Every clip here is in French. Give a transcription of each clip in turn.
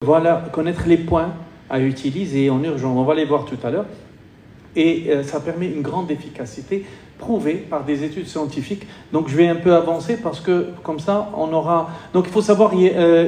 Voilà, connaître les points à utiliser en urgence, on va les voir tout à l'heure. Et ça permet une grande efficacité prouvée par des études scientifiques. Donc je vais un peu avancer parce que comme ça on aura... Donc il faut savoir, il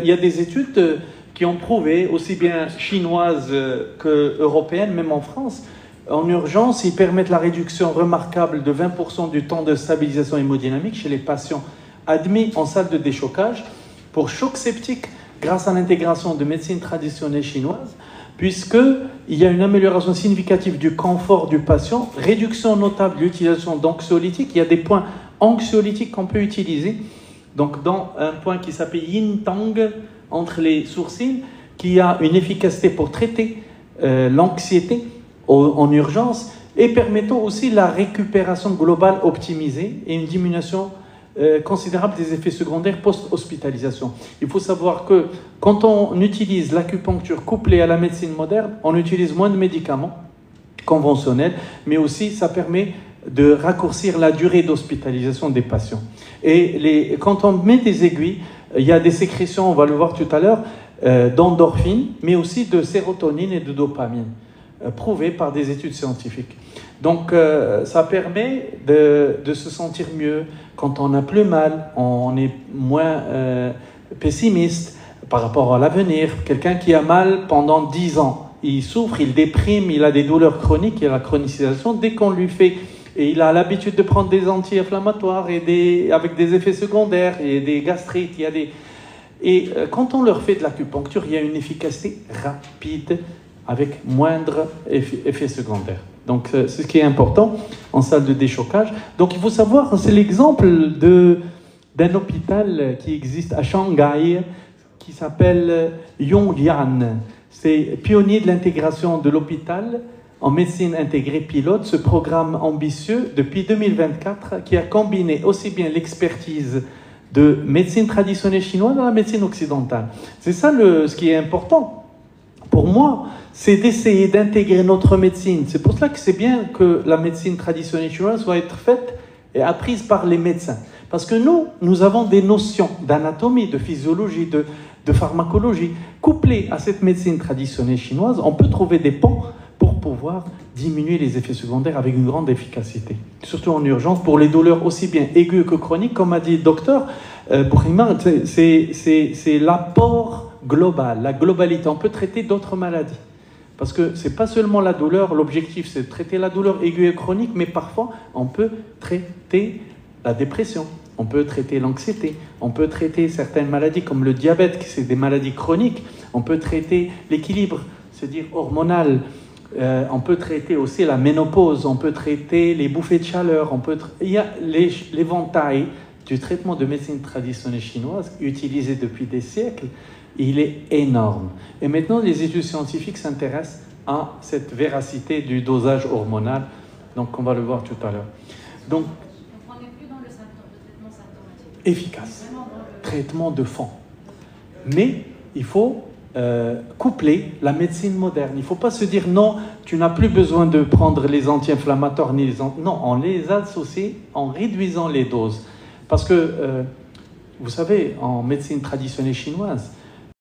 y a des études qui ont prouvé, aussi bien chinoises qu'européennes, même en France, en urgence, ils permettent la réduction remarquable de 20% du temps de stabilisation hémodynamique chez les patients admis en salle de déchocage pour choc septique grâce à l'intégration de médecine traditionnelle chinoise, puisqu'il y a une amélioration significative du confort du patient, réduction notable de l'utilisation d'anxiolytiques. Il y a des points anxiolytiques qu'on peut utiliser. Donc, dans un point qui s'appelle Yin Tang, entre les sourcils, qui a une efficacité pour traiter l'anxiété en urgence et permettant aussi la récupération globale optimisée et une diminution considérable des effets secondaires post-hospitalisation. Il faut savoir que quand on utilise l'acupuncture couplée à la médecine moderne, on utilise moins de médicaments conventionnels, mais aussi ça permet de raccourcir la durée d'hospitalisation des patients. Et quand on met des aiguilles, il y a des sécrétions, on va le voir tout à l'heure, d'endorphines, mais aussi de sérotonine et de dopamine, prouvées par des études scientifiques. Donc, ça permet de se sentir mieux. Quand on a plus mal, on est moins pessimiste par rapport à l'avenir. Quelqu'un qui a mal pendant 10 ans, il souffre, il déprime, il a des douleurs chroniques, il a la chronicisation. Dès qu'on lui fait, et il a l'habitude de prendre des anti-inflammatoires et avec des effets secondaires, et des gastrites, il y a des... Et quand on leur fait de l'acupuncture, il y a une efficacité rapide avec moindre effet secondaire. Donc, c'est ce qui est important en salle de déchocage. Donc, il faut savoir, c'est l'exemple d'un hôpital qui existe à Shanghai, qui s'appelle Yongyan. C'est pionnier de l'intégration de l'hôpital en médecine intégrée pilote, ce programme ambitieux depuis 2024 qui a combiné aussi bien l'expertise de médecine traditionnelle chinoise dans la médecine occidentale. C'est ça ce qui est important. Pour moi, c'est d'essayer d'intégrer notre médecine. C'est pour cela que c'est bien que la médecine traditionnelle chinoise soit être faite et apprise par les médecins. Parce que nous avons des notions d'anatomie, de physiologie, de pharmacologie. Couplées à cette médecine traditionnelle chinoise, on peut trouver des ponts pour pouvoir diminuer les effets secondaires avec une grande efficacité. Surtout en urgence, pour les douleurs aussi bien aiguës que chroniques. Comme a dit le docteur Bourima, c'est l'apport global, la globalité. On peut traiter d'autres maladies. Parce que ce n'est pas seulement la douleur, l'objectif c'est de traiter la douleur aiguë et chronique, mais parfois on peut traiter la dépression, on peut traiter l'anxiété, on peut traiter certaines maladies comme le diabète, qui c'est des maladies chroniques, on peut traiter l'équilibre, c'est-à-dire hormonal, on peut traiter aussi la ménopause, on peut traiter les bouffées de chaleur, il y a l'éventail du traitement de médecine traditionnelle chinoise utilisé depuis des siècles. Il est énorme. Et maintenant, les études scientifiques s'intéressent à cette véracité du dosage hormonal. Donc, on va le voir tout à l'heure. Donc, on n'est plus dans le traitement symptomatique. Efficace. Traitement de fond. Mais il faut coupler la médecine moderne. Il ne faut pas se dire non, tu n'as plus besoin de prendre les anti-inflammatoires ni non, on les associe en réduisant les doses. Parce que, vous savez, en médecine traditionnelle chinoise,